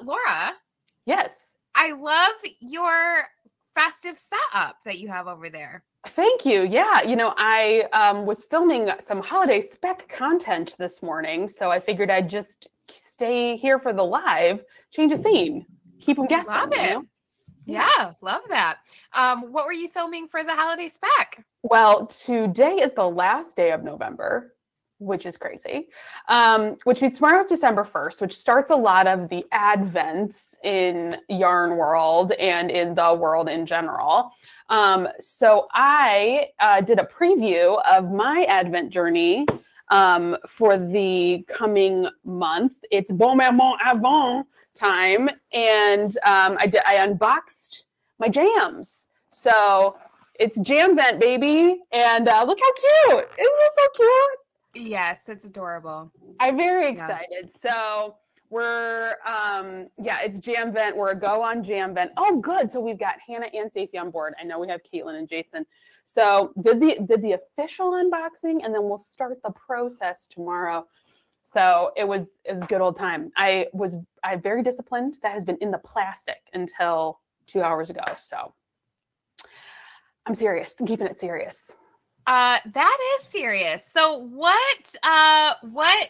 Laura, Yes. I love your festive setup that you have over there. Thank you. Yeah, I was filming some holiday spec content this morning, so I figured I'd just stay here for the live, change the scene, keep them Love it. guessing. Yeah, love that. What were you filming for the holiday spec? Well, today is the last day of November, which is crazy. Which means tomorrow's December 1st, which starts a lot of the advents in yarn world and in the world in general. So I did a preview of my advent journey for the coming month. It's Bon Maman Avant time, and I unboxed my jams. So it's Jam Vent, baby, and look how cute! Isn't it so cute? Yes, it's adorable. I'm very excited. Yeah. So we're it's Jam Vent. We're a go on Jam Vent. Oh, good. So we've got Hannah and Stacey on board. I know we have Caitlin and Jason. So did the official unboxing, and then we'll start the process tomorrow. So it was good old time. I'm very disciplined. That has been in the plastic until 2 hours ago. So I'm serious. I'm keeping it serious. That is serious. So what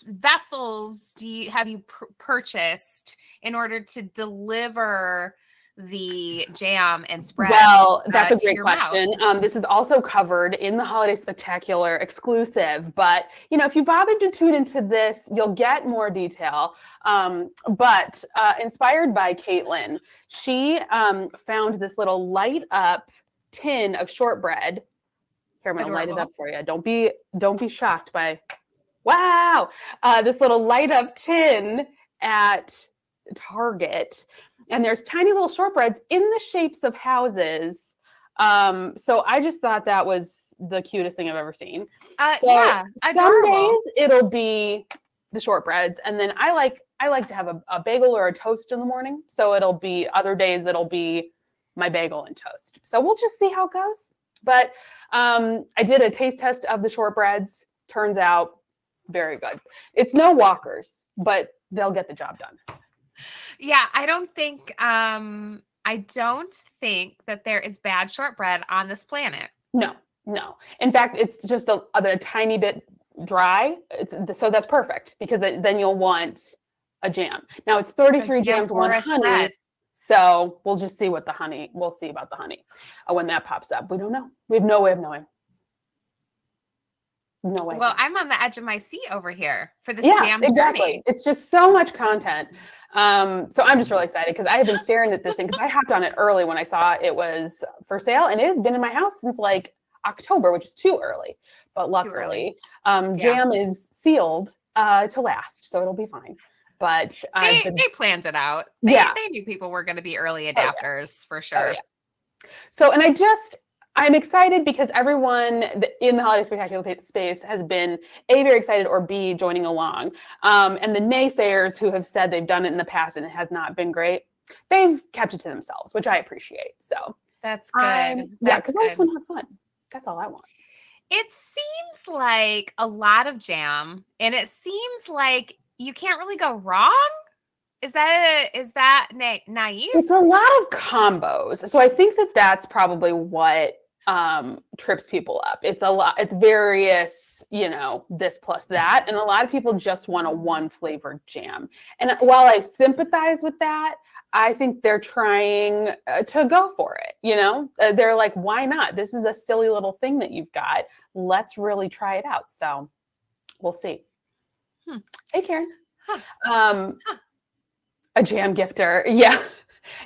vessels have you purchased in order to deliver the jam and spread? Well, that's a great question. This is also covered in the Holiday Spectacular exclusive, but if you bothered to tune into this, you'll get more detail. But inspired by Caitlin, she found this little light up tin of shortbread. Here, I'm gonna light it up for you. Don't be shocked by, wow, this little light up tin at Target. And there's tiny little shortbreads in the shapes of houses. So I just thought that was the cutest thing I've ever seen. Yeah, adorable. Some days it'll be the shortbreads, and then I like to have a bagel or a toast in the morning. So other days it'll be my bagel and toast. So we'll just see how it goes. But I did a taste test of the shortbreads. Turns out very good. It's no Walkers, but they'll get the job done. Yeah, I don't think that there is bad shortbread on this planet. No. In fact, it's just a tiny bit dry. So that's perfect, because then you'll want a jam. Now it's 33 jams, one honey. Spread. So we'll just see we'll see about the honey when that pops up. We don't know. We have no way of knowing. No way. Well, I'm on the edge of my seat over here for this jam exactly. journey. It's just so much content. So I'm just really excited because I have been staring at this thing, because I hopped on it early when I saw it was for sale, and it has been in my house since like October, which is too early. But luckily, jam is sealed to last, so it'll be fine. But they planned it out. They knew people were going to be early adapters for sure. So, and I'm excited because everyone in the Holiday Spectacular space has been A, very excited, or B, joining along. And the naysayers who have said they've done it in the past and it has not been great, they've kept it to themselves, which I appreciate. So that's good. Because I just want to have fun. That's all I want. It seems like a lot of jam, and it seems like you can't really go wrong. Is that naive? It's a lot of combos. So I think that's probably what trips people up. It's various, this plus that. And a lot of people just want a one flavored jam. And while I sympathize with that, I think they're trying to go for it. They're like, why not? This is a silly little thing that you've got. Let's really try it out. So we'll see. Hey, Karen. A jam gifter. Yeah.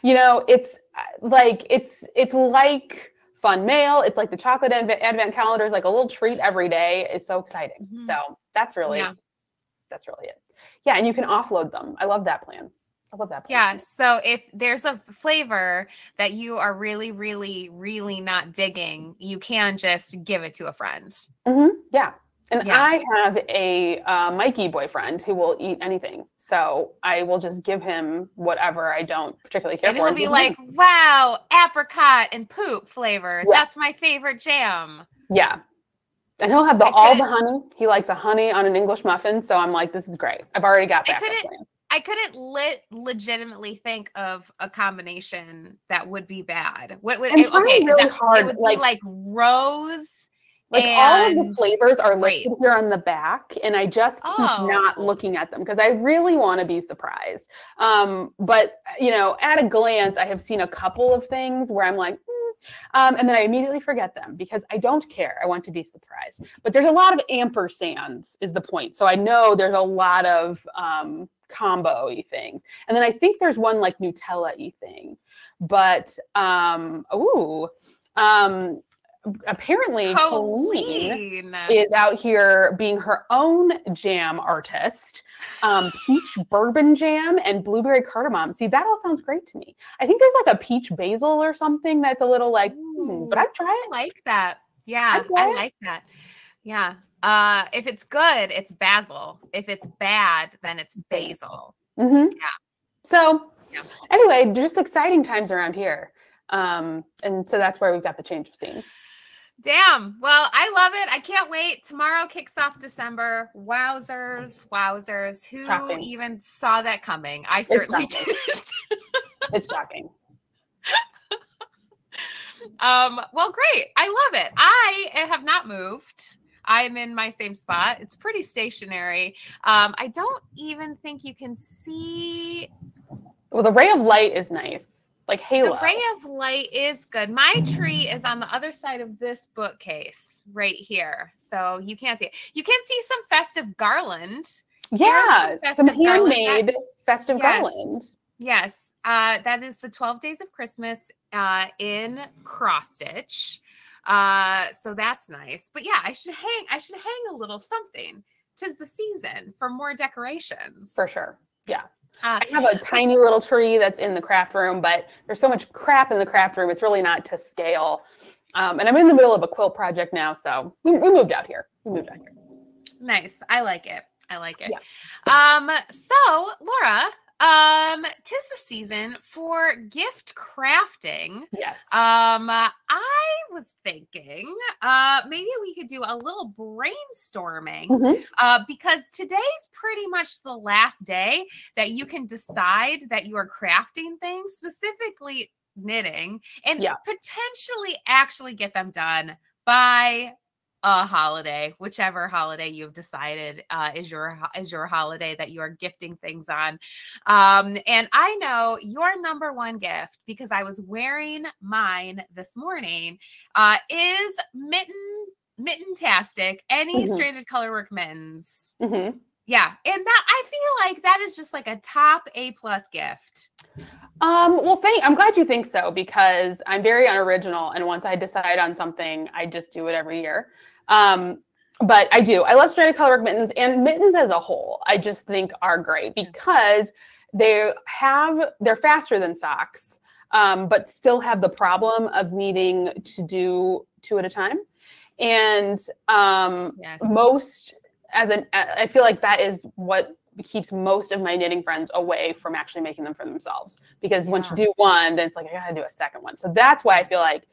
It's like fun mail. It's like the chocolate advent calendar is like a little treat every day. It's so exciting. So that's really it. Yeah. And you can offload them. I love that plan. Yeah. So if there's a flavor that you are really, really, really not digging, you can just give it to a friend. Yeah. And I have a Mikey boyfriend who will eat anything. So I will just give him whatever I don't particularly care for. And he'll be like, wow, apricot and poop flavor. Yeah. That's my favorite jam. Yeah. And he'll have all the honey. He likes a honey on an English muffin. So I'm like, this is great. I've already got backup plans. I couldn't legitimately think of a combination that would be bad. What would I'm trying really hard. It would be like rose. Like all of the flavors are grapes. listed here on the back, and I just keep not looking at them because I really want to be surprised. But you know, at a glance, I have seen a couple of things where I'm like, and then I immediately forget them because I don't care. I want to be surprised. But there's a lot of ampersands is the point. So I know there's a lot of combo-y things. And then I think there's one like Nutella-y thing. But apparently Colleen is out here being her own jam artist. Peach bourbon jam and blueberry cardamom. See, that all sounds great to me. I think there's like a peach basil or something that's a little like, but I'd try it. I like that. Yeah, I like that. Yeah. If it's good, it's basil. If it's bad, then it's basil. Yeah. So anyway, just exciting times around here. And so that's where we've got the change of scene. Damn. Well, I love it. I can't wait. Tomorrow kicks off December. Wowzers. Who even saw that coming? I certainly didn't. It's shocking. Well, great. I love it. I have not moved. I'm in my same spot. It's pretty stationary. I don't even think you can see. Well, the ray of light is nice. Like halo. The ray of light is good. My tree is on the other side of this bookcase right here. So you can't see it. You can see some festive garland. Yeah, some handmade festive garlands. Yes. That is the 12 Days of Christmas in cross stitch. So that's nice. But yeah, I should hang a little something. 'Tis the season for more decorations. For sure. Yeah. I have a tiny little tree that's in the craft room, but there's so much crap in the craft room. It's really not to scale. And I'm in the middle of a quilt project now. So we moved out here. Nice. I like it. Yeah. So Laura, 'tis the season for gift crafting. Yes. I was thinking maybe we could do a little brainstorming because today's pretty much the last day that you can decide that you are crafting things, specifically knitting, and potentially actually get them done by a holiday, whichever holiday you've decided is your holiday that you are gifting things on. And I know your number one gift, because I was wearing mine this morning, is mitten-tastic, any stranded colorwork mittens. Yeah. And that, I feel like that is just like a top A+ gift. Well, I'm glad you think so, because I'm very unoriginal. And once I decide on something, I just do it every year. But I love stranded colorwork mittens, and mittens as a whole, I just think are great because they're faster than socks, but still have the problem of needing to do 2 at a time. And, I feel like that is what keeps most of my knitting friends away from actually making them for themselves, because once you do one, then it's like, I gotta do a second one. So that's why I feel like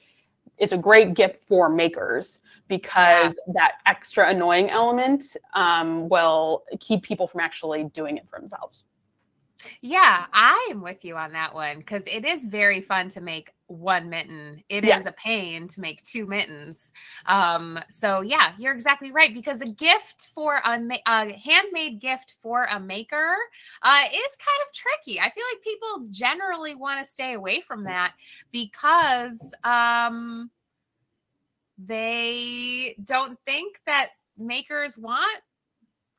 it's a great gift for makers, because that extra annoying element will keep people from actually doing it for themselves. Yeah, I am with you on that one, because it is very fun to make one mitten. It is a pain to make 2 mittens. So yeah, you're exactly right, because a gift for a handmade gift for a maker is kind of tricky. I feel like people generally want to stay away from that because they don't think that makers want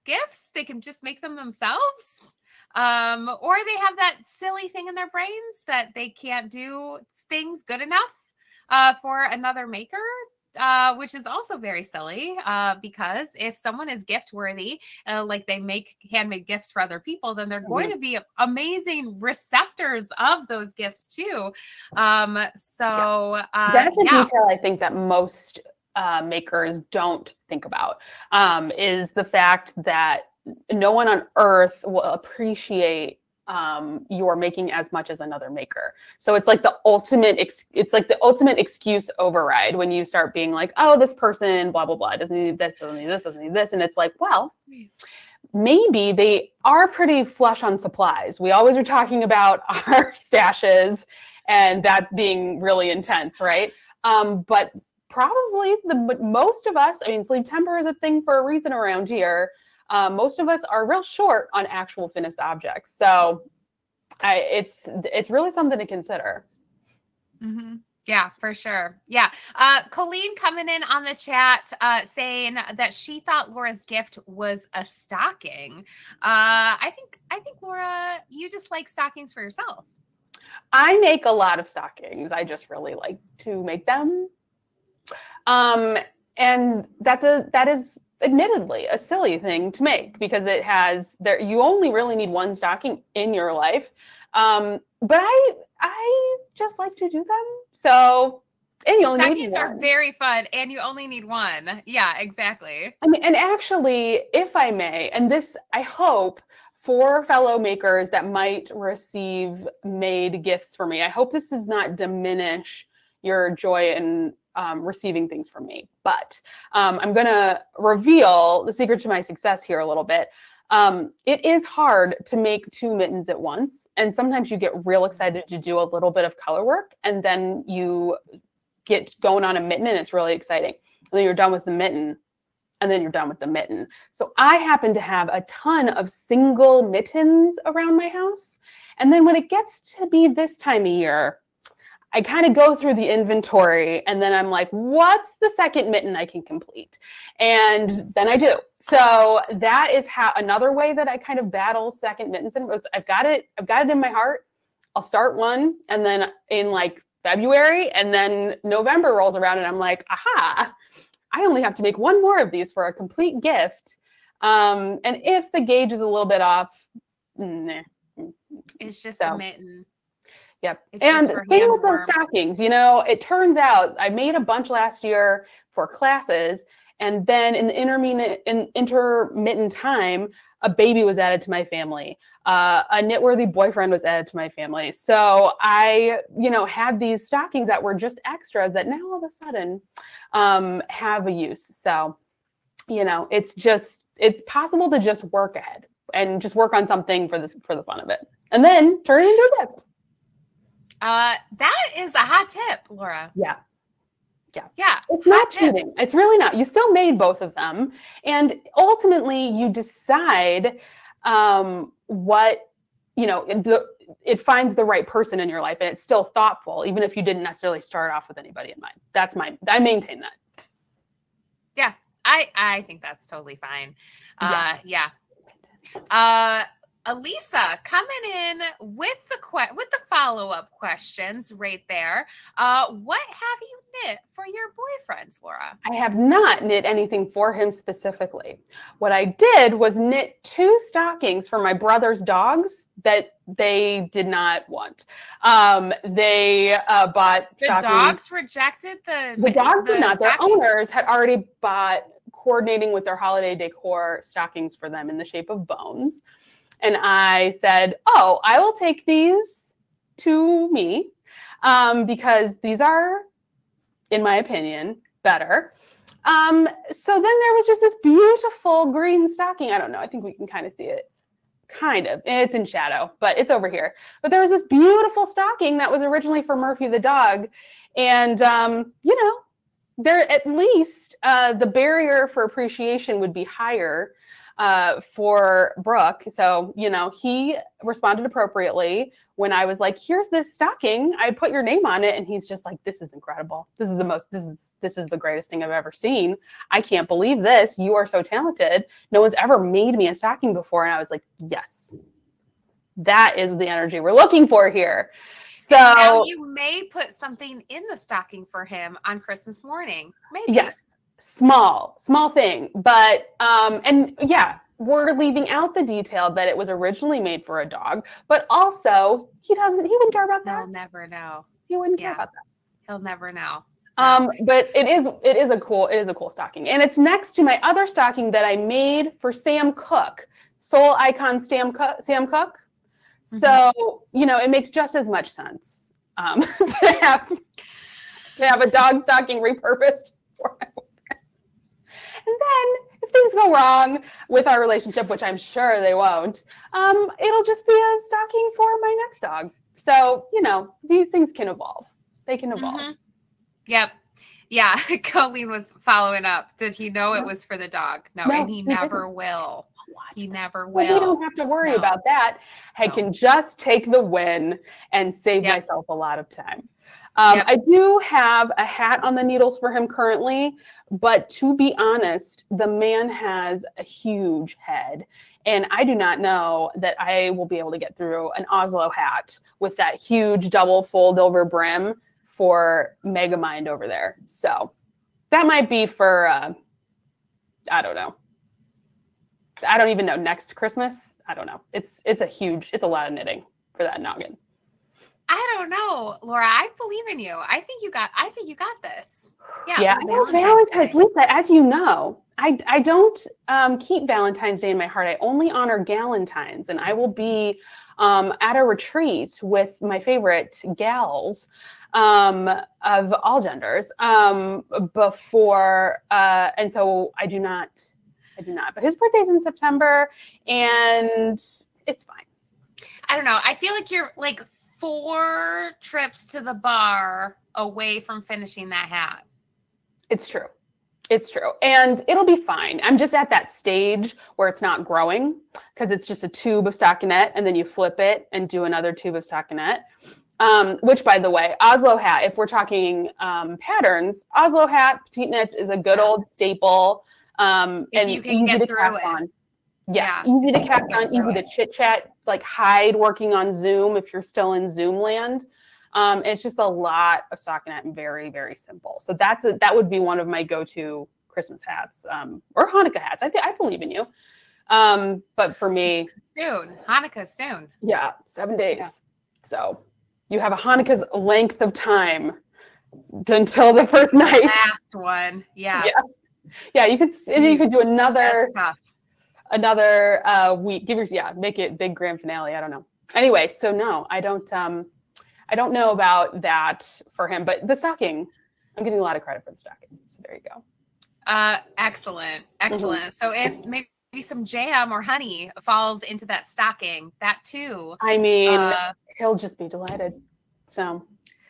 gifts. They can just make them themselves. Or they have that silly thing in their brains that they can't do things good enough for another maker, which is also very silly, because if someone is gift worthy, like they make handmade gifts for other people, then they're going to be amazing receptors of those gifts too. That's a detail I think that most makers don't think about, is the fact that no one on earth will appreciate you're making as much as another maker. So it's like the ultimate excuse override when you start being like, oh, this person, blah, blah, blah, doesn't need this, doesn't need this, doesn't need this. And it's like, well, maybe they are pretty flush on supplies. We always are talking about our stashes and that being really intense, right? But probably most of us, I mean, sleep temper is a thing for a reason around here. Most of us are real short on actual finished objects. So it's really something to consider. Mm-hmm. Yeah, for sure. Yeah. Colleen coming in on the chat saying that she thought Laura's gift was a stocking. I think Laura, you just like stockings for yourself. I make a lot of stockings. I just really like to make them. And that is admittedly a silly thing to make because you only really need one stocking in your life. But I just like to do them. So, and you only need one. Stockings are very fun and you only need one. Yeah, exactly. I mean, and actually, if I may, and this, I hope for fellow makers that might receive made gifts from me, I hope this does not diminish your joy in receiving things from me. But I'm going to reveal the secret to my success here a little bit. It is hard to make 2 mittens at once. And sometimes you get real excited to do a little bit of color work and then you get going on a mitten and it's really exciting. And then you're done with the mitten and then you're done with the mitten. So I happen to have a ton of single mittens around my house. And then when it gets to be this time of year, I kind of go through the inventory and then I'm like, what's the second mitten I can complete? And then I do. So that is another way that I kind of battle second mittens. And I've got it in my heart. I'll start one and then in like February and then November rolls around and I'm like, aha, I only have to make one more of these for a complete gift. And if the gauge is a little bit off, nah. It's just a mitten. Yep. And same with those stockings, it turns out I made a bunch last year for classes. And then in the intermittent time, a baby was added to my family. A knitworthy boyfriend was added to my family. So I, had these stockings that were just extras that now all of a sudden have a use. So, it's possible to just work ahead and just work on something for the fun of it. And then turn it into a gift. That is a hot tip, Laura. Yeah. It's not cheating. It's really not. You still made both of them. And ultimately you decide what, it finds the right person in your life and it's still thoughtful, even if you didn't necessarily start off with anybody in mind. I maintain that. Yeah. I think that's totally fine. Yeah. Elisa coming in with the follow-up questions right there. What have you knit for your boyfriend, Laura? I have not knit anything for him specifically. What I did was knit 2 stockings for my brother's dogs that they did not want. They bought the stockings. Dogs rejected the dogs did not. Their owners had already bought coordinating with their holiday decor stockings for them in the shape of bones. And I said, oh, I will take these to me because these are, in my opinion, better. So then there was just this beautiful green stocking. I don't know. I think we can kind of see it. Kind of. It's in shadow, but it's over here. But there was this beautiful stocking that was originally for Murphy the dog. And, there at least the barrier for appreciation would be higher for Brooke. So, he responded appropriately when I was like, here's this stocking. I put your name on it. And he's just like, this is incredible. This is the greatest thing I've ever seen. I can't believe this. You are so talented. No one's ever made me a stocking before. And I was like, yes, that is the energy we're looking for here. So now you may put something in the stocking for him on Christmas morning. Maybe. Yes. Small thing, but and yeah, we're leaving out the detail that it was originally made for a dog, but also he wouldn't care about that. He'll never know. He wouldn't care about that. He'll never know. But it is a cool stocking, and it's next to my other stocking that I made for Sam Cooke, Soul Icon Sam Cooke. Mm-hmm. So it makes just as much sense to have a dog stocking repurposed for him. And then, if if things go wrong with our relationship, which I'm sure they won't, it'll just be a stocking for my next dog. So, you know, these things can evolve. They can evolve. Mm-hmm. Yep. Yeah. Colleen was following up. Did he know it was for the dog? No, and he never will. He never will. Well, we don't have to worry about that. I can just take the win and save myself a lot of time. I do have a hat on the needles for him currently, but to be honest, the man has a huge head, and I do not know that I will be able to get through an Oslo hat with that huge double fold over brim for Megamind over there. So that might be for, I don't know. I don't even know, next Christmas. I don't know. It's a lot of knitting for that noggin. I don't know, Laura. I believe in you. I think you got this. Yeah. I know Valentine's, Lisa, as you know, I don't keep Valentine's Day in my heart. I only honor Galentine's, and I will be at a retreat with my favorite gals of all genders before, and so I do not. But his birthday's in September, and it's fine. I don't know. I feel like you're like 4 trips to the bar away from finishing that hat. It's true. And it'll be fine. I'm just at that stage where it's not growing because it's just a tube of stockinette, and then you flip it and do another tube of stockinette. Which, by the way, Oslo hat, if we're talking patterns, Oslo hat, petite knits is a good old staple. And easy to cast on. Yeah, easy to cast on, easy to chit chat, like hide working on Zoom if you're still in Zoom land. It's just a lot of stockinette and very, very simple. So that would be one of my go-to Christmas hats, or Hanukkah hats. I believe in you. But for me, soon. Hanukkah's soon. Yeah, 7 days. Yeah. So you have a Hanukkah's length of time until the first night. Last one. Yeah. Yeah, you could do another week. Make it big grand finale. I don't know. Anyway, so no, I don't know about that for him, but the stocking, I'm getting a lot of credit for the stocking. So there you go. Excellent. Mm-hmm. So if maybe some jam or honey falls into that stocking, that too. I mean, he'll just be delighted. So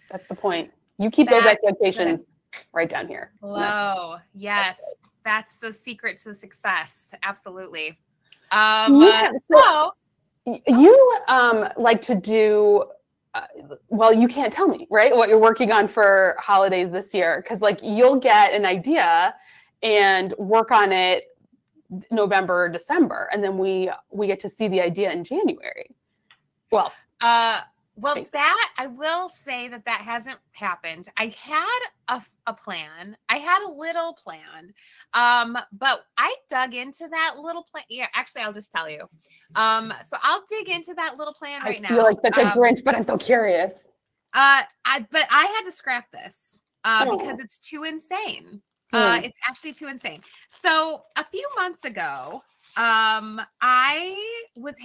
that's the point. You keep those expectations right down here. Hello. Yes. That's the secret to success. Absolutely. So you like to do, well, you can't tell me, right, what you're working on for holidays this year. Because like you'll get an idea and work on it November, December. And then we get to see the idea in January. Well, that I will say that hasn't happened. I had a plan. I had a little plan, but I dug into that little plan. Yeah, actually, I'll just tell you. So I'll dig into that little plan right now. I feel like such a Grinch, but I'm so curious. But I had to scrap this because it's too insane. It's actually too insane. So a few months ago, I was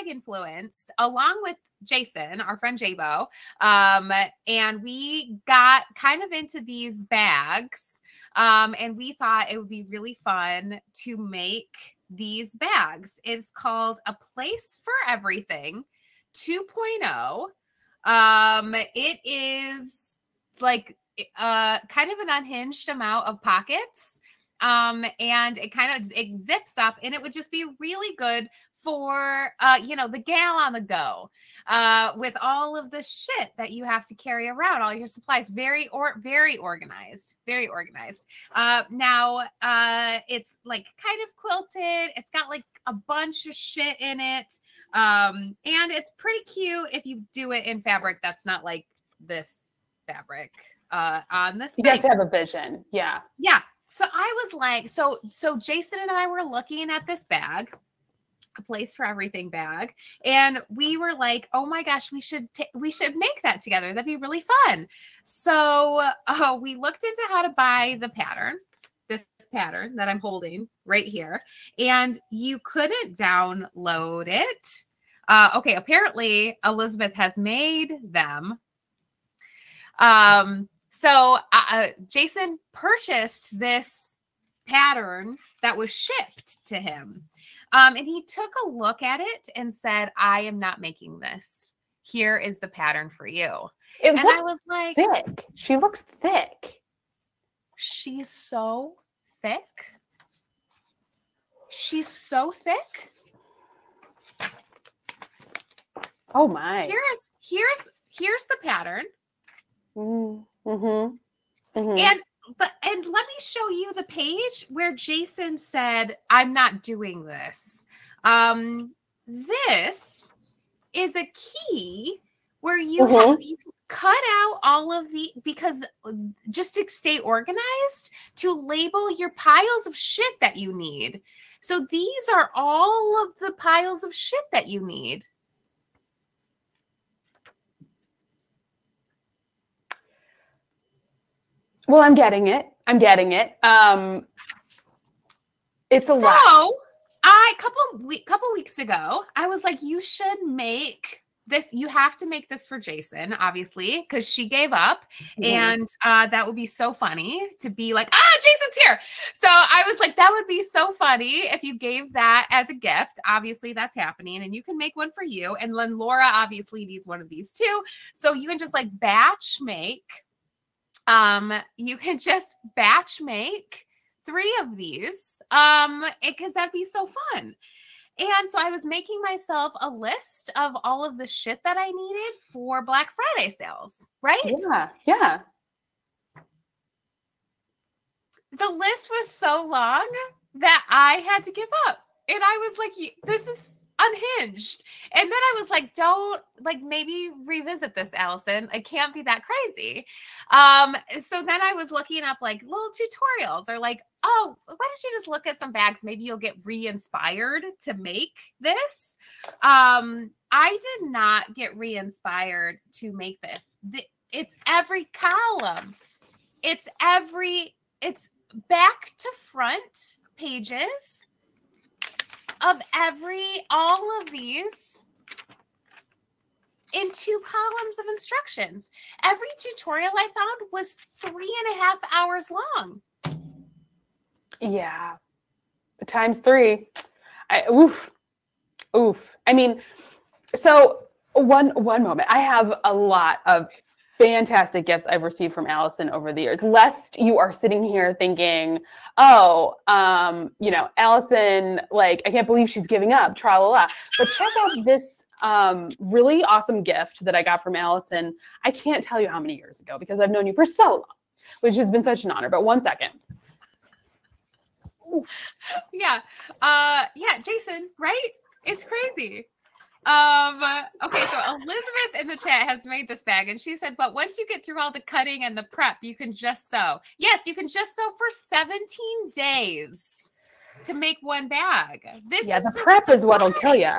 #influenced along with Jason, our friend Jabo, and we got kind of into these bags, and we thought it would be really fun to make these bags. It's called A Place for Everything 2.0. It is like kind of an unhinged amount of pockets, and it zips up, and it would just be really good for the gal on the go, with all of the shit that you have to carry around, all your supplies, very organized. Now it's like kind of quilted. It's got like a bunch of shit in it, and it's pretty cute if you do it in fabric that's not like this fabric on this thing. You have to have a vision. Yeah. So I was like, so Jason and I were looking at this bag, A Place for Everything bag, and we were like, oh my gosh, we should make that together. That'd be really fun. So we looked into how to buy the pattern, this pattern that I'm holding right here, and you couldn't download it. Okay, apparently Elizabeth has made them. So Jason purchased this pattern that was shipped to him. And he took a look at it and said, I am not making this. Here is the pattern for you. And I was like, thick. She looks thick. She's so thick. She's so thick. Oh my. Here's the pattern. Mm-hmm. Mm-hmm. And let me show you the page where Jason said, I'm not doing this. This is a key where you can cut out all of because just to stay organized, to label your piles of shit that you need. So these are all of the piles of shit that you need. Well, I'm getting it. It's a lot. So a couple weeks ago, I was like, you should make this. You have to make this for Jason, obviously, because she gave up. And that would be so funny to be like, Jason's here. So I was like, that would be so funny if you gave that as a gift. Obviously, that's happening. And you can make one for you. And then Laura obviously needs one of these too. So you can just like batch make. You can just batch make 3 of these, because that'd be so fun. And so I was making myself a list of all of the shit that I needed for Black Friday sales, right? Yeah. The list was so long that I had to give up. And I was like, this is unhinged. And then I was like, don't, like, maybe revisit this, Allyson. It can't be that crazy. So then I was looking up like little tutorials, or like, oh, why don't you just look at some bags? Maybe you'll get re-inspired to make this. I did not get re-inspired to make this. It's every column. It's back to front pages of all of these in 2 columns of instructions. Every tutorial I found was 3.5 hours long. Yeah. Times 3. Oof. I mean, so one moment. I have a lot of fantastic gifts I've received from Allyson over the years, lest you are sitting here thinking, Allyson, like, I can't believe she's giving up, tra-la-la. But check out this really awesome gift that I got from Allyson. I can't tell you how many years ago, because I've known you for so long, which has been such an honor. But one second. Yeah, Jason, right? It's crazy. Okay, so Elizabeth in the chat has made this bag, and she said, but once you get through all the cutting and the prep, you can just sew. Yes, you can just sew for 17 days to make one bag. The prep is what'll kill you.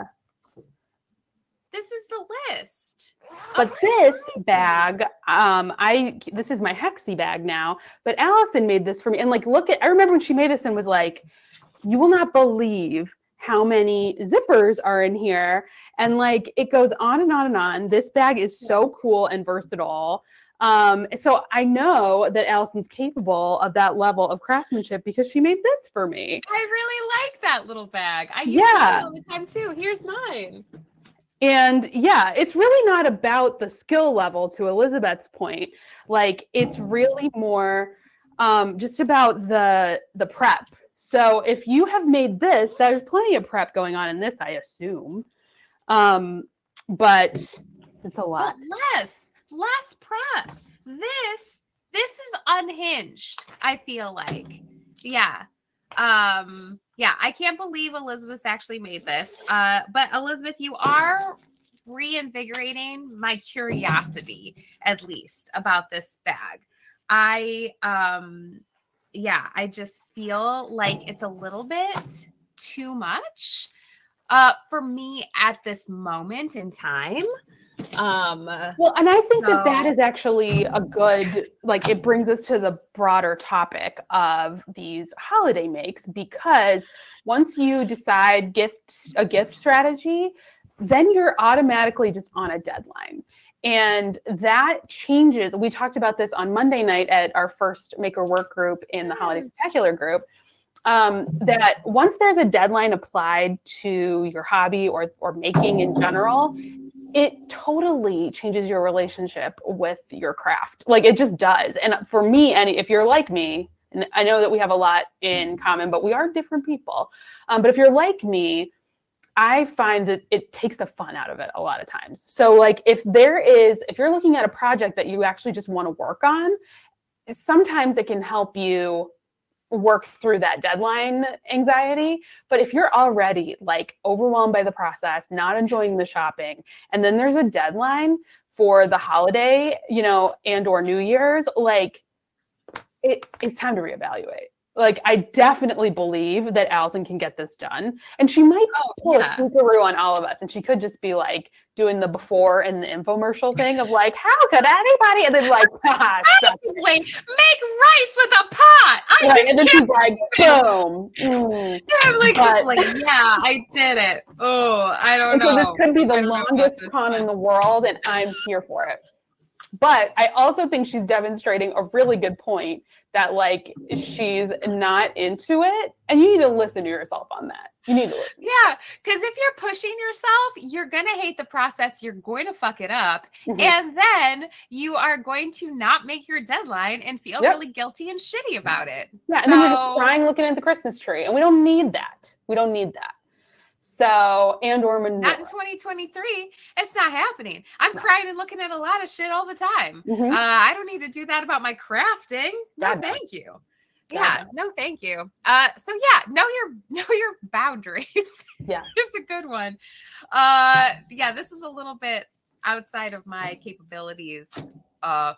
This is the list. But this bag, this is my Hexie bag now, but Allyson made this for me. And like, I remember when she made this and was like, you will not believe how many zippers are in here. And like, it goes on and on and on. This bag is so cool and versatile. So I know that Allyson's capable of that level of craftsmanship because she made this for me. I really like that little bag. I use it all the time too. Here's mine. And yeah, it's really not about the skill level, to Elizabeth's point. Like, it's really more just about the prep. So if you have made this, there's plenty of prep going on in this, I assume. But it's a lot. But less prep. This is unhinged, I feel like. Yeah. I can't believe Elizabeth's actually made this. But Elizabeth, you are reinvigorating my curiosity, at least, about this bag. I just feel like it's a little bit too much for me at this moment in time. Well, and I think that is actually a good, like, it brings us to the broader topic of these holiday makes, because once you decide a gift strategy, then you're automatically just on a deadline. And that changes. We talked about this on Monday night at our first Make or Work group in the Holiday Spectacular group. that once there's a deadline applied to your hobby or making in general, it totally changes your relationship with your craft. Like it just does. And for me, and if you're like me, and I know that we have a lot in common, but we are different people. But if you're like me, I find that it takes the fun out of it a lot of times. So like if you're looking at a project that you actually just want to work on, sometimes it can help you work through that deadline anxiety. But if you're already like overwhelmed by the process, not enjoying the shopping, and then there's a deadline for the holiday, and or New Year's, like it's time to reevaluate. Like I definitely believe that Allyson can get this done, and she might pull a switcheroo on all of us, and she could just be like doing the before and the infomercial thing of like, how could anybody? And then like, make rice with a pot. And then she's like, boom. I'm like, yeah, I did it. Oh, I don't know. So this could be the longest con in the world, and I'm here for it. But I also think she's demonstrating a really good point that like she's not into it, and you need to listen to yourself on that. You need to listen. Yeah, because if you're pushing yourself, you're going to hate the process. You're going to fuck it up. And then you are going to not make your deadline and feel really guilty and shitty about it. Yeah, and then we're just crying looking at the Christmas tree, and we don't need that. We don't need that. So, not in 2023. It's not happening. I'm crying and looking at a lot of shit all the time. I don't need to do that about my crafting. No, thank you. Yeah, no, thank you. So yeah, know your boundaries. Yeah, it's a good one. Yeah, this is a little bit outside of my capabilities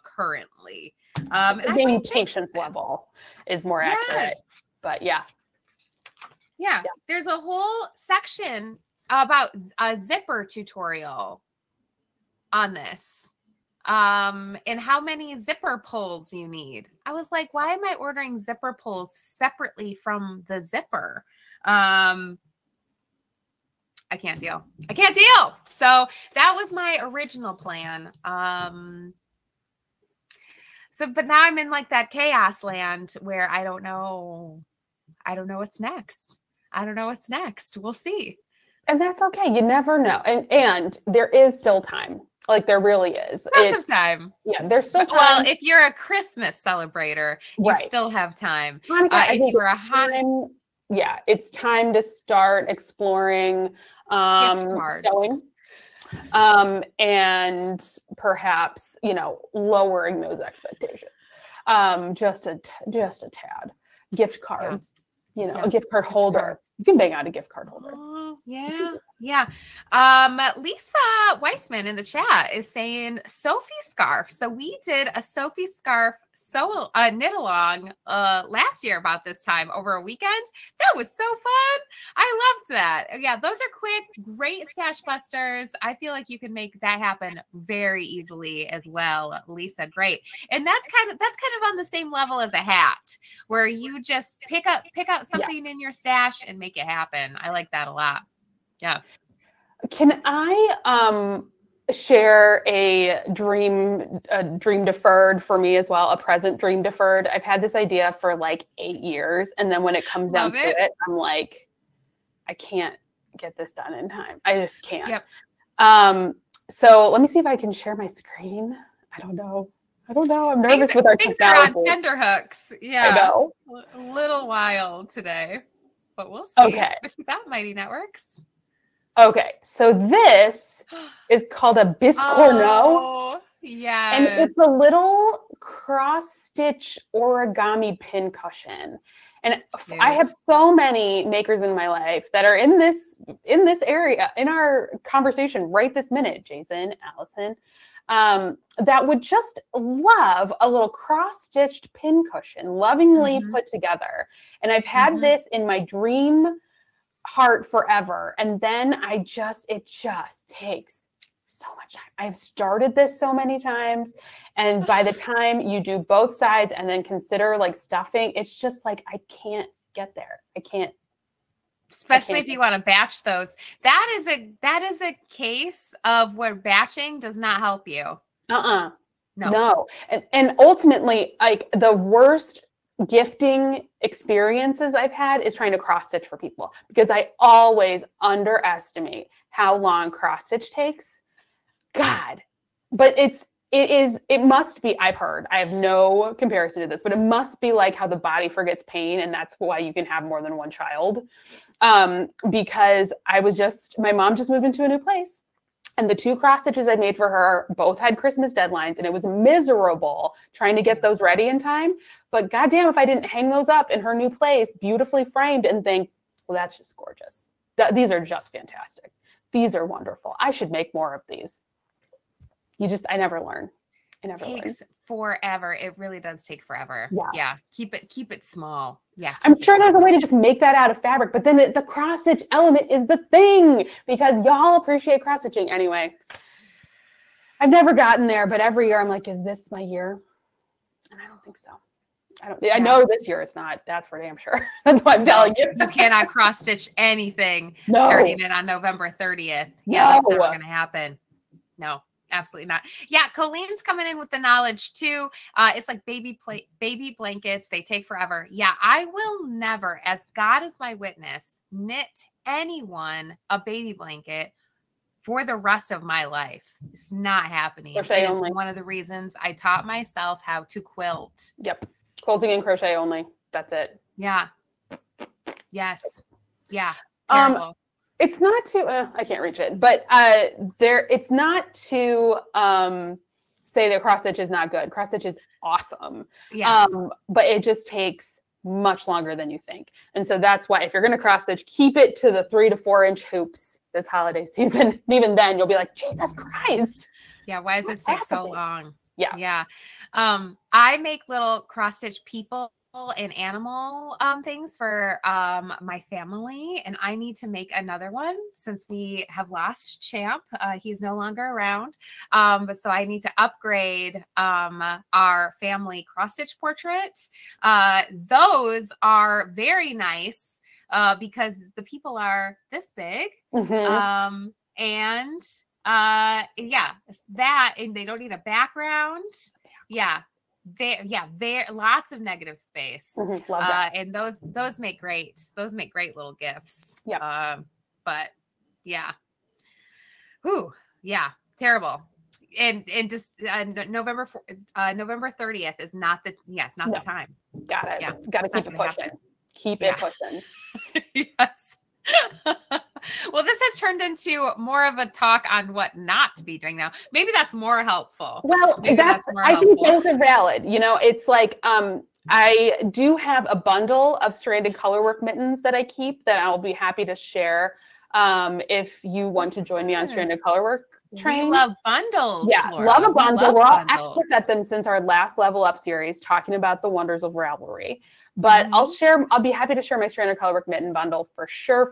currently. Maybe patience level is more accurate, but yeah. Yeah, there's a whole section about a zipper tutorial on this, and how many zipper pulls you need. I was like, why am I ordering zipper pulls separately from the zipper? I can't deal. So that was my original plan. But now I'm in like that chaos land where I don't know what's next. We'll see. And that's okay. You never know. And there is still time. Like there really is. Lots of time. Yeah, there's still time. Well, if you're a Christmas celebrator, you still have time. If you're a Hanukkah, it's time to start exploring sewing. And perhaps, lowering those expectations. Just a tad. Gift cards. A gift card holder. You can bang out a gift card holder. Oh, yeah. Lisa Weissman in the chat is saying Sophie scarf. So we did a Sophie scarf knit along last year about this time over a weekend. That was so fun. I loved that. Yeah, those are quick, great stash busters. I feel like you can make that happen very easily as well, Lisa. Great. And that's kind of on the same level as a hat, where you just pick out something in your stash and make it happen. I like that a lot. Yeah. Can I share a dream deferred for me as well, a present dream deferred? I've had this idea for like 8 years, and then when it comes down to it, I'm like, I can't get this done in time. I just can't. Yep. So let me see if I can share my screen. I don't know. I'm nervous with our technology. Things are on tenterhooks. Yeah. I know. A little while today, but we'll see. Okay. What you got, Mighty Networks? Okay, so this is called a biscorno. Oh, yes. And it's a little cross-stitch origami pin cushion. And I have so many makers in my life that are in this area, in our conversation right this minute, Jason, Allyson, that would just love a little cross-stitched pin cushion, lovingly put together. And I've had this in my dream heart forever, and then it just takes so much time. I've started this so many times, and by the time you do both sides and then consider like stuffing, it's just like I can't get there. Especially if you want to batch those. That is a case of where batching does not help you. No. And ultimately, like the worst gifting experiences I've had is trying to cross stitch for people, because I always underestimate how long cross stitch takes. God, but it must be, I've heard, I have no comparison to this, but it must be like how the body forgets pain. And that's why you can have more than one child. Because my mom just moved into a new place. And the 2 cross stitches I made for her both had Christmas deadlines, and it was miserable trying to get those ready in time. But goddamn, if I didn't hang those up in her new place, beautifully framed, and think, well, that's just gorgeous. These are just fantastic. These are wonderful. I should make more of these. I never learn. It takes forever. It really does take forever. Yeah. Keep it small. Yeah. I'm sure there's a way to just make that out of fabric, but then the cross stitch element is the thing, because y'all appreciate cross stitching. Anyway, I've never gotten there, but every year I'm like, is this my year? And I don't think so. I know this year it's not. That's for damn sure. That's why I'm telling you. You cannot cross stitch anything starting it on November 30th. Yeah, that's never going to happen. No. Absolutely not. Yeah, Colleen's coming in with the knowledge too. It's like baby blankets. They take forever. Yeah, I will never, as God is my witness, knit anyone a baby blanket for the rest of my life. It's not happening. Crochet it is only. One of the reasons I taught myself how to quilt. Yep. Quilting and crochet only. That's it. Yeah. Yes. Yeah. Terrible. It's not to, I can't reach it, but it's not to say that cross stitch is not good. Cross stitch is awesome. Yes. But it just takes much longer than you think. And so that's why if you're going to cross stitch, keep it to the 3 to 4 inch hoops this holiday season. And even then you'll be like, Jesus Christ. Yeah. Why does this take so long? Yeah. Yeah. I make little cross stitch people and animal things for my family, and I need to make another one since we have lost Champ. He's no longer around, but so I need to upgrade our family cross stitch portrait. Those are very nice because the people are this big, and yeah, that, and they don't need a background. Yeah. There lots of negative space. Love that. And those make great little gifts. Yeah. But yeah. Ooh, yeah, terrible. And just November 30th is not the the time. Got it. Yeah. Got to keep it pushing. Happen. Keep it pushing. Yes. Well, this has turned into more of a talk on what not to be doing now. Maybe that's more helpful. Well, I think both are valid. You know, it's like I do have a bundle of stranded colorwork mittens that I keep that I'll be happy to share if you want to join me on stranded colorwork train. We love bundles. Yeah, Laura. love a bundle. We're all bundles. experts at them since our last Level Up series, talking about the wonders of Ravelry. But I'll be happy to share my stranded colorwork mitten bundle for sure.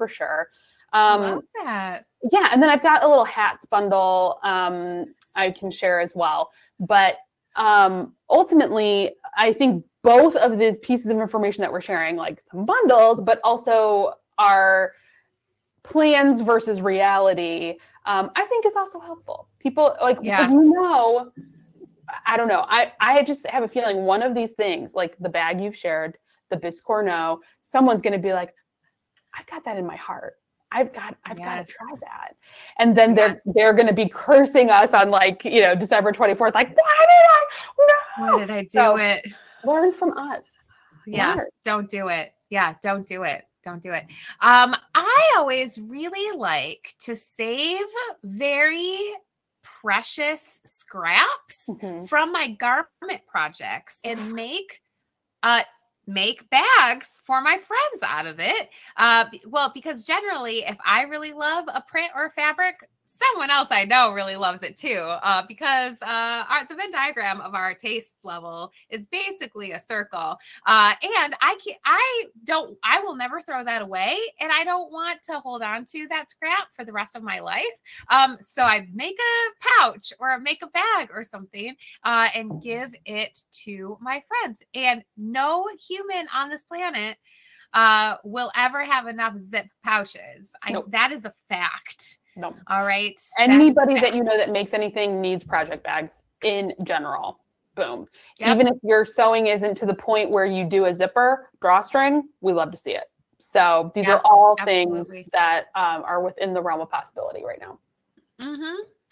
Love that. Yeah, and then I've got a little hats bundle I can share as well. But ultimately, I think both of these pieces of information that we're sharing, like some bundles, but also our plans versus reality, I think is also helpful. People because I don't know. I just have a feeling one of these things, like the bag you've shared, the Biscorno, someone's going to be like, I've got that in my heart. I've got to try that. And then they're going to be cursing us on December 24th. Like, why did I do it? Learn from us. Yeah. Learn. Don't do it. Yeah. Don't do it. Don't do it. I always really like to save very precious scraps from my garment projects and make bags for my friends out of it. Well, because generally, if I really love a print or a fabric, someone else I know really loves it too. Because the Venn diagram of our taste level is basically a circle. And I will never throw that away, and I don't want to hold on to that scrap for the rest of my life. So I make a pouch or make a bag or something, and give it to my friends. And no human on this planet will ever have enough zip pouches. Nope. That is a fact. No. All right. Anybody that you know that makes anything needs project bags in general. boom. Yep. Even if your sewing isn't to the point where you do a zipper drawstring, we love to see it. So these are all things that are within the realm of possibility right now.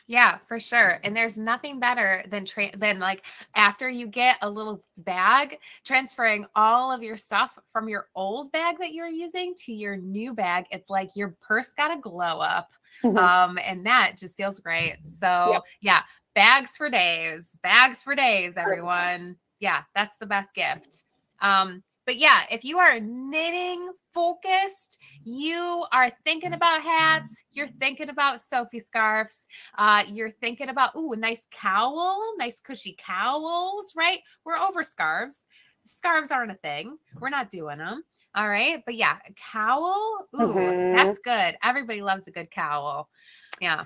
Yeah, for sure. And there's nothing better than like after you get a little bag, transferring all of your stuff from your old bag that you're using to your new bag. It's like your purse got a glow up. And that just feels great. So yeah, bags for days, everyone. Yeah, that's the best gift. But yeah, if you are knitting focused, you are thinking about hats, you're thinking about Sophie scarves, you're thinking about, a nice cowl, nice cushy cowls, right? We're over scarves. Scarves aren't a thing. We're not doing them. All right. But yeah, a cowl. That's good. Everybody loves a good cowl. Yeah.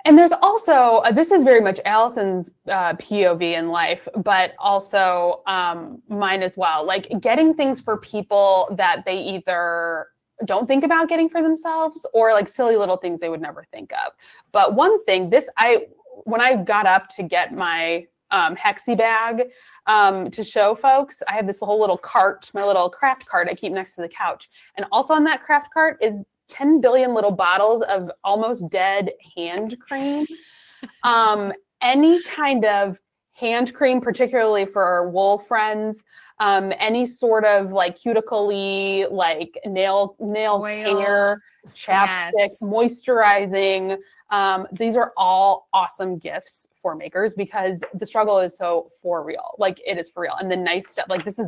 And there's also, this is very much Allyson's POV in life, but also mine as well. Like getting things for people that they either don't think about getting for themselves or like silly little things they would never think of. But one thing, when I got up to get my Hexie bag to show folks, I have this whole little cart, my little craft cart I keep next to the couch. And also on that craft cart is 10 billion little bottles of almost dead hand cream. Any kind of hand cream, particularly for our wool friends, any sort of like cuticle-y, like nail care, chapstick, moisturizing. These are all awesome gifts for makers because the struggle is so for real. Like it is for real. And the nice stuff, like this is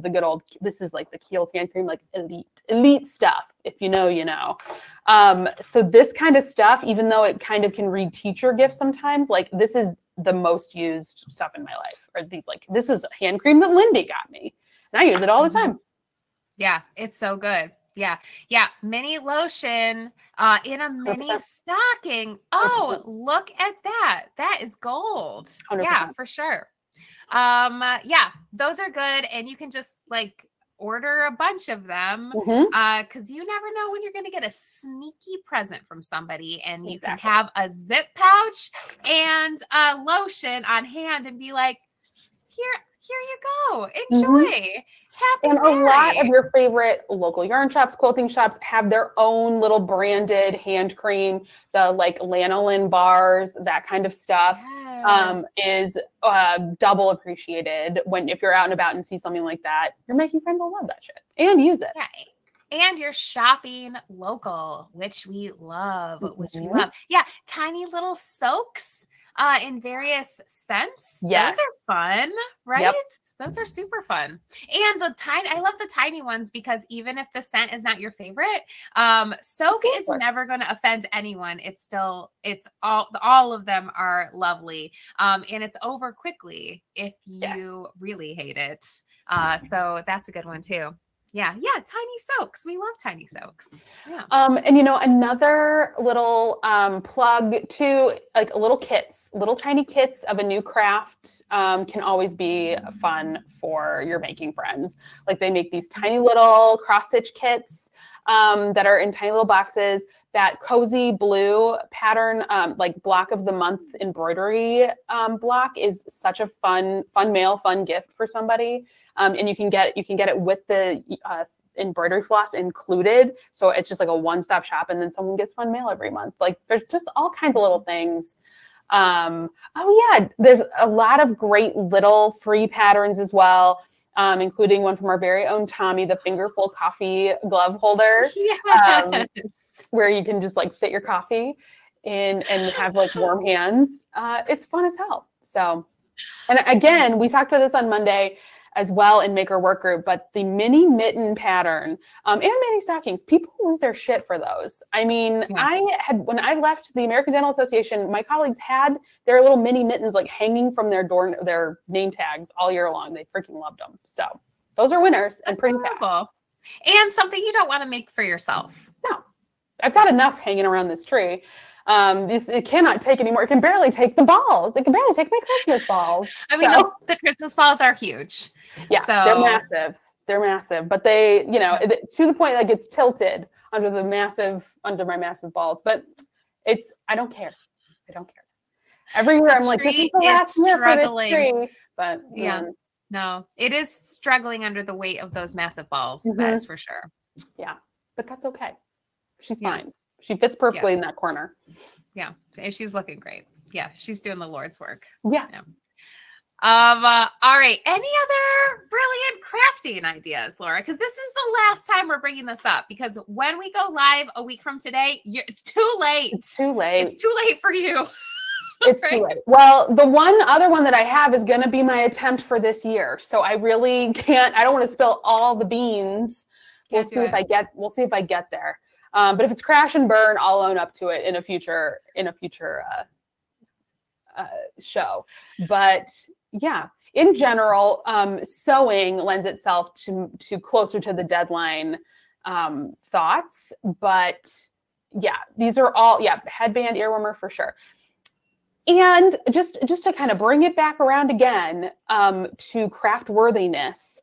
like the Kiehl's hand cream, like elite stuff. If you know, you know. So this kind of stuff, even though it kind of can read teacher gifts sometimes, like this is the most used stuff in my life. Or this is a hand cream that Lindy got me. And I use it all the time. Yeah, it's so good. Yeah. Mini lotion in a mini 100%. Stocking. Oh, 100%. Look at that. That is gold. 100%. Yeah, for sure. Yeah, those are good. And you can just like order a bunch of them because you never know when you're going to get a sneaky present from somebody. And you can have a zip pouch and a lotion on hand and be like, here you go. Enjoy. Happy and Mary. A lot of your favorite local yarn shops, quilting shops have their own little branded hand cream, the like lanolin bars, that kind of stuff is double appreciated if you're out and about and see something like that. Your making friends will love that shit and use it. Yeah. And you're shopping local, which we love, Yeah. Tiny little soaks. In various scents. Yes. Those are fun, right? Yep. Those are super fun. And I love the tiny ones because even if the scent is not your favorite, soak is never going to offend anyone. It's all of them are lovely. And it's over quickly if you really hate it. So that's a good one too. Yeah, tiny soaks. We love tiny soaks. Yeah. And another little plug to like little tiny kits of a new craft can always be fun for your making friends. Like they make these tiny little cross stitch kits that are in tiny little boxes. That cozy blue pattern, like block of the month embroidery block is such a fun gift for somebody. And you can get it with the embroidery floss included. So it's just like a one-stop shop and then someone gets fun mail every month. Like there's just all kinds of little things. There's a lot of great little free patterns as well. Including one from our very own Tommy, the fingerful coffee glove holder, where you can just like fit your coffee in and have like warm hands. It's fun as hell. So, and again, we talked about this on Monday as well in Maker Work Group, but the mini mitten pattern and mini stockings, people lose their shit for those. I mean, when I left the American Dental Association, my colleagues had their little mini mittens like hanging from their name tags all year long. They freaking loved them. So those are winners and pretty fast. And something you don't want to make for yourself. No, I've got enough hanging around this tree. It cannot take anymore. It can barely take the balls. It can barely take my Christmas balls. I mean, the Christmas balls are huge. Yeah, they're massive. They're massive, but they, to the point like it's tilted under my massive balls. But I don't care. Every year I'm like, this is the last year for this tree. But yeah, no, it is struggling under the weight of those massive balls. That is for sure. Yeah, but that's okay. She's fine. She fits perfectly in that corner. Yeah, she's looking great. Yeah, she's doing the Lord's work. Yeah. All right. Any other brilliant crafting ideas, Laura? Because this is the last time we're bringing this up. Because when we go live a week from today, it's too late. It's too late. It's too late for you. It's right? too late. Well, the other one that I have is going to be my attempt for this year. So I really can't. I don't want to spill all the beans. We'll see if I get there. But if it's crash and burn, I'll own up to it in a future show. But yeah, in general, sewing lends itself to closer to the deadline thoughts. But yeah, these are all headband, earwormer for sure. And just to kind of bring it back around again to craft worthiness,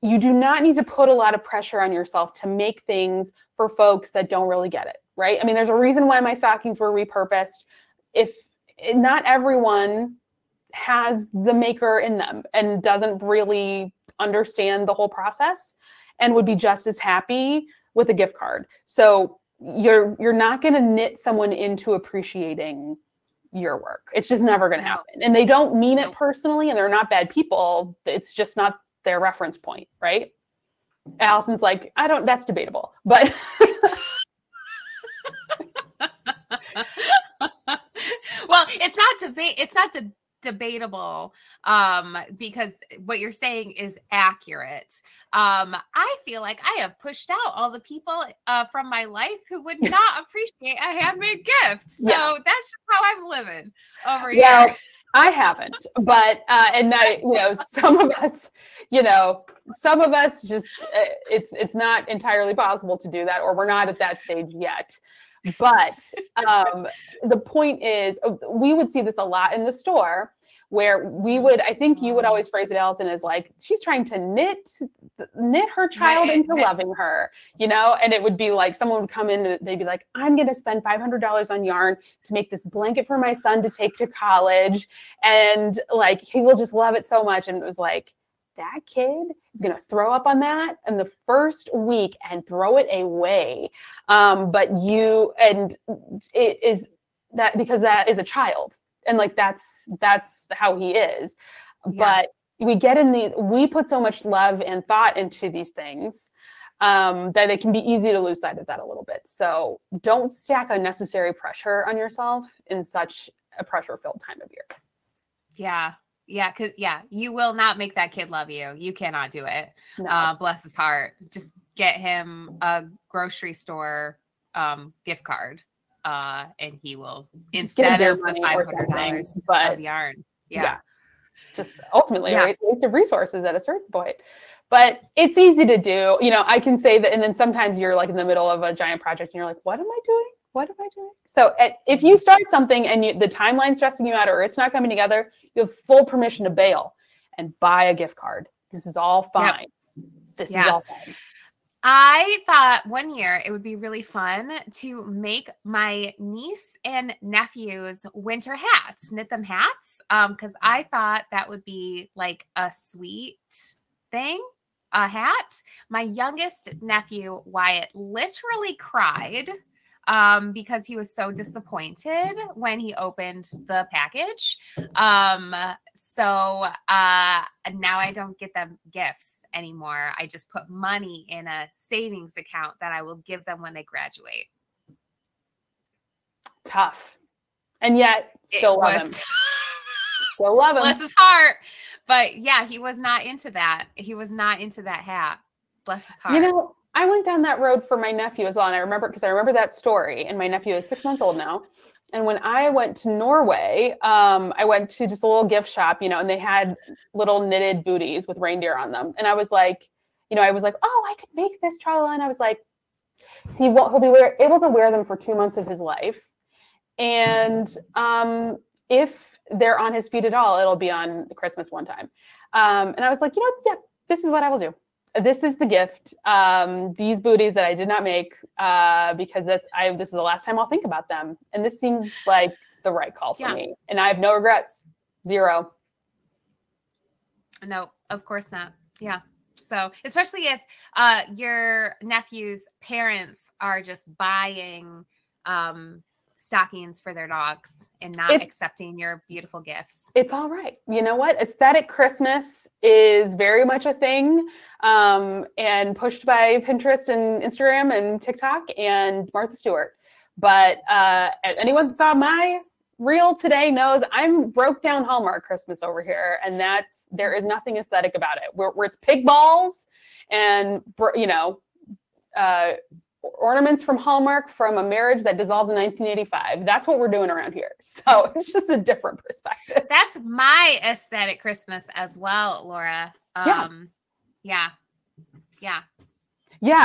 you do not need to put a lot of pressure on yourself to make things for folks that don't really get it, right? I mean, there's a reason why my stockings were repurposed. If not everyone has the maker in them and doesn't really understand the whole process and would be just as happy with a gift card. So you're not going to knit someone into appreciating your work. It's just never going to happen. And they don't mean it personally, and they're not bad people. It's just not their reference point, right? Allison's like, that's debatable, but well, it's not debatable because what you're saying is accurate. I feel like I have pushed out all the people from my life who would not appreciate a handmade gift. So that's just how I'm living over here. I haven't, but some of us just it's not entirely possible to do that, or we're not at that stage yet. But the point is, we would see this a lot in the store, where I think you would always phrase it, Allyson, as like, she's trying to knit her child into loving her, and it would be like, someone would come in and they'd be like, I'm going to spend $500 on yarn to make this blanket for my son to take to college. And like, he will just love it so much. And it was like, that kid is going to throw up on that in the first week and throw it away. But it is that because that is a child. And like, that's how he is. Yeah. But we put so much love and thought into these things that it can be easy to lose sight of that a little bit. So don't stack unnecessary pressure on yourself in such a pressure-filled time of year. Yeah. Yeah. Cause you will not make that kid love you. You cannot do it. No. Bless his heart. Just get him a grocery store gift card. And he will, instead of the $500 of yarn. Yeah. Just ultimately a waste of resources at a certain point. But it's easy to do. I can say that, and then sometimes you're like in the middle of a giant project and you're like, what am I doing? What am I doing? So if you start something and the timeline's stressing you out or it's not coming together, you have full permission to bail and buy a gift card. This is all fine. Yep. This is all fine. I thought one year it would be really fun to make my niece and nephew's winter hats, knit them hats. Because I thought that would be like a sweet thing, a hat. My youngest nephew, Wyatt, literally cried because he was so disappointed when he opened the package. So now I don't get them gifts anymore. I just put money in a savings account that I will give them when they graduate. Tough. And yet still love him. Still love him. Bless his heart. But yeah, he was not into that. He was not into that hat. Bless his heart. I went down that road for my nephew as well. And I remember that story, and my nephew is 6 months old now. And when I went to Norway, I went to just a little gift shop, and they had little knitted booties with reindeer on them. And I was like, oh, I could make this, Charla. And I was like, he'll be able to wear them for 2 months of his life. And if they're on his feet at all, it'll be on Christmas one time. And I was like, this is what I will do. This is the gift. These booties that I did not make because this is the last time I'll think about them. And this seems like the right call for me. And I have no regrets. Zero. No, of course not. Yeah. So, especially if your nephew's parents are just buying stockings for their dogs and not accepting your beautiful gifts. It's all right. You know what? Aesthetic Christmas is very much a thing, and pushed by Pinterest and Instagram and TikTok and Martha Stewart. But anyone that saw my reel today knows I'm broke down Hallmark Christmas over here, and there is nothing aesthetic about it. Where it's pig balls and ornaments from Hallmark from a marriage that dissolved in 1985. That's what we're doing around here. So it's just a different perspective. That's my aesthetic Christmas as well, Laura. Yeah.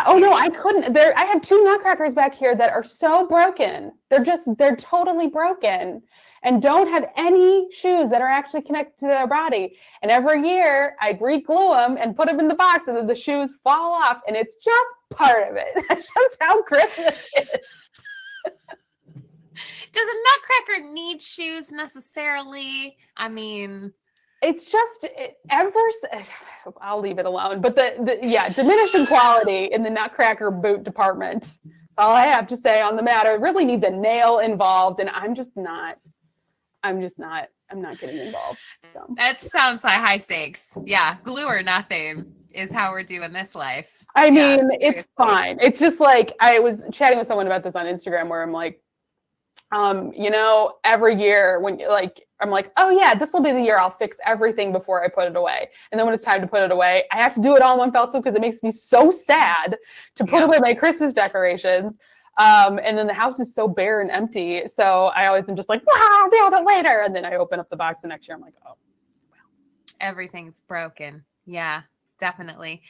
Oh no, I couldn't. I have two nutcrackers back here that are so broken. They're totally broken and don't have any shoes that are actually connected to their body. And every year I re-glue them and put them in the box, and then the shoes fall off, and it's just part of it. That's just how Christmas is. Does a nutcracker need shoes necessarily? I mean, it's just I'll leave it alone. But the diminishing quality in the nutcracker boot department. That's all I have to say on the matter. It really needs a nail involved, and I'm not getting involved. So. That sounds like high stakes. Yeah, glue or nothing is how we're doing this life. I mean, it's fine. It's just like, I was chatting with someone about this on Instagram where I'm like, every year when I'm like, oh yeah, this will be the year I'll fix everything before I put it away. And then when it's time to put it away, I have to do it all in one fell swoop because it makes me so sad to put away my Christmas decorations. And then the house is so bare and empty. So I always am just like, I'll deal with it later. And then I open up the box the next year. I'm like, oh, well. Everything's broken. Yeah, definitely.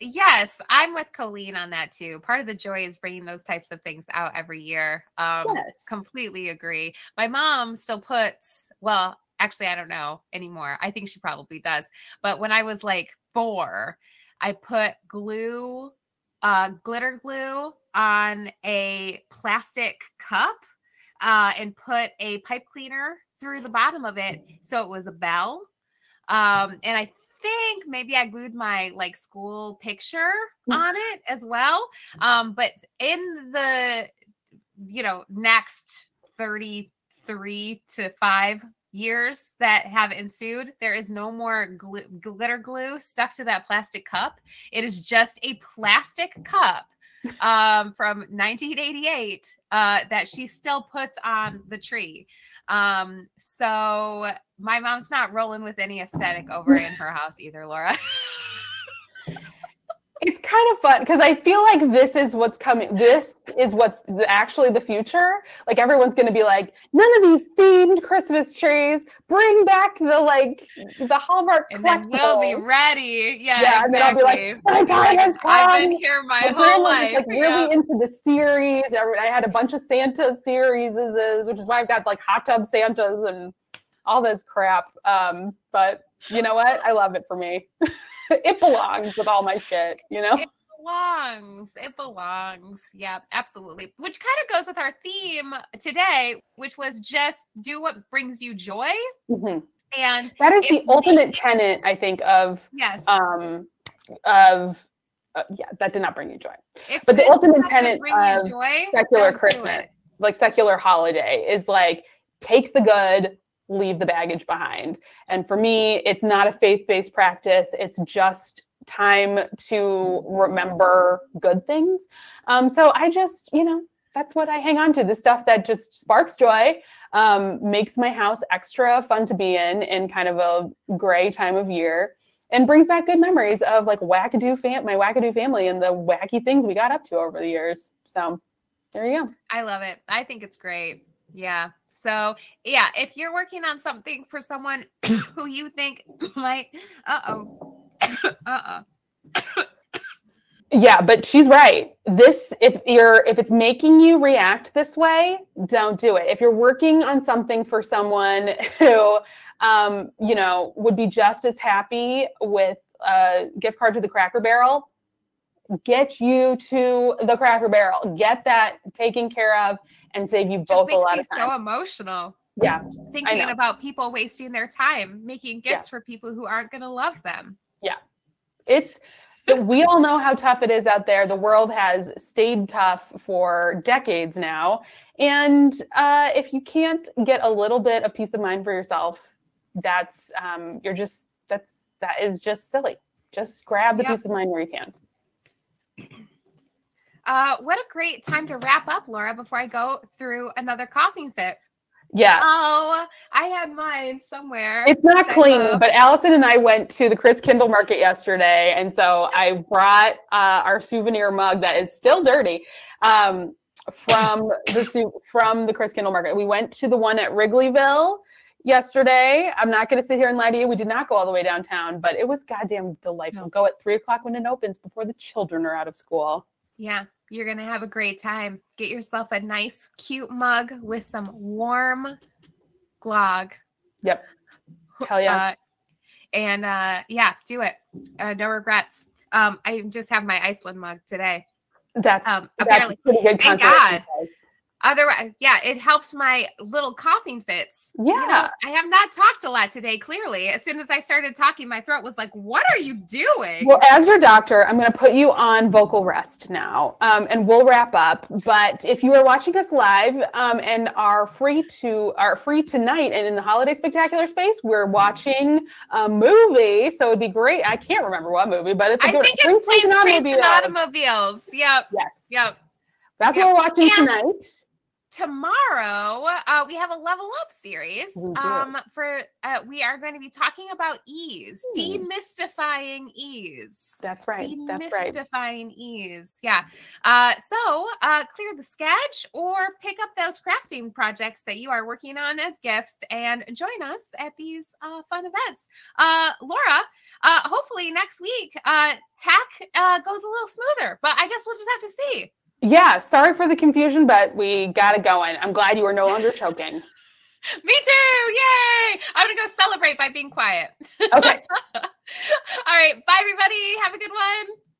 Yes, I'm with Colleen on that too. Part of the joy is bringing those types of things out every year. Yes. Completely agree. My mom still puts, well, actually, I don't know anymore. I think she probably does. But when I was like 4, I put glitter glue on a plastic cup and put a pipe cleaner through the bottom of it. So it was a bell. And I think maybe I glued my school picture on it as well. But in the, next 33 to 5 years that have ensued, there is no more glitter glue stuck to that plastic cup. It is just a plastic cup from 1988 that she still puts on the tree. So my mom's not rolling with any aesthetic over in her house either, Laura. It's kind of fun because I feel like this is what's coming. This is what's actually the future. Like everyone's going to be like, none of these themed Christmas trees. Bring back the Hallmark and then we'll be ready. Yeah, exactly. And then I'll be like, my time has come. I've been here my whole life. Really into the series. I had a bunch of Santa series, which is why I've got hot tub Santas and all this crap. But you know what? I love it for me. It belongs with all my shit, It belongs. Yeah, absolutely. Which kind of goes with our theme today, which was just do what brings you joy. Mm-hmm. And that is the ultimate tenet, I think, of that did not bring you joy. But the ultimate tenet of secular Christmas, secular holiday, is take the good, leave the baggage behind. And for me, it's not a faith-based practice. It's just time to remember good things. So I just, that's what I hang on to. The stuff that just sparks joy, makes my house extra fun to be in kind of a gray time of year, and brings back good memories of my wackadoo family and the wacky things we got up to over the years. So there you go. I love it. I think it's great. Yeah. So yeah, if you're working on something for someone who you think might, yeah, but she's right. If it's making you react this way, don't do it. If you're working on something for someone who, would be just as happy with a gift card to the Cracker Barrel, get you to the Cracker Barrel. Get that taken care of and save you both a lot of time. So emotional. Yeah. Thinking about people wasting their time making gifts for people who aren't going to love them. Yeah. We all know how tough it is out there. The world has stayed tough for decades now. And if you can't get a little bit of peace of mind for yourself, that is just silly. Just grab the peace of mind where you can. What a great time to wrap up, Laura, before I go through another coughing fit. Yeah. Oh, I had mine somewhere. It's not clean, but Allyson and I went to the Chris Kindle Market yesterday. And so I brought our souvenir mug that is still dirty from the Chris Kindle Market. We went to the one at Wrigleyville yesterday. I'm not going to sit here and lie to you. We did not go all the way downtown, but it was goddamn delightful. Go at 3:00 when it opens before the children are out of school. Yeah, you're going to have a great time. Get yourself a nice, cute mug with some warm glog. Yep. Hell yeah. Do it. No regrets. I just have my Iceland mug today. That's apparently pretty good. Thank God. Otherwise, it helps my little coughing fits. Yeah. I have not talked a lot today, clearly. As soon as I started talking, my throat was like, what are you doing? Well, as your doctor, I'm going to put you on vocal rest now, and we'll wrap up. But if you are watching us live and are free tonight and in the Holiday Spectacular space, we're watching a movie. So it'd be great. I can't remember what movie, but it's Planes, Trains, and Automobiles. Yep. Yes. Yep. That's what we're watching tonight. Tomorrow, we have a Level Up series. We are going to be talking about ease, demystifying ease. That's right. Demystifying ease. Yeah. So clear the sketch or pick up those crafting projects that you are working on as gifts and join us at these fun events. Laura, hopefully next week, tech goes a little smoother, but I guess we'll just have to see. Yeah, sorry for the confusion, but we got it going. I'm glad you are no longer choking. Me too! Yay! I'm going to go celebrate by being quiet. Okay. All right. Bye, everybody. Have a good one.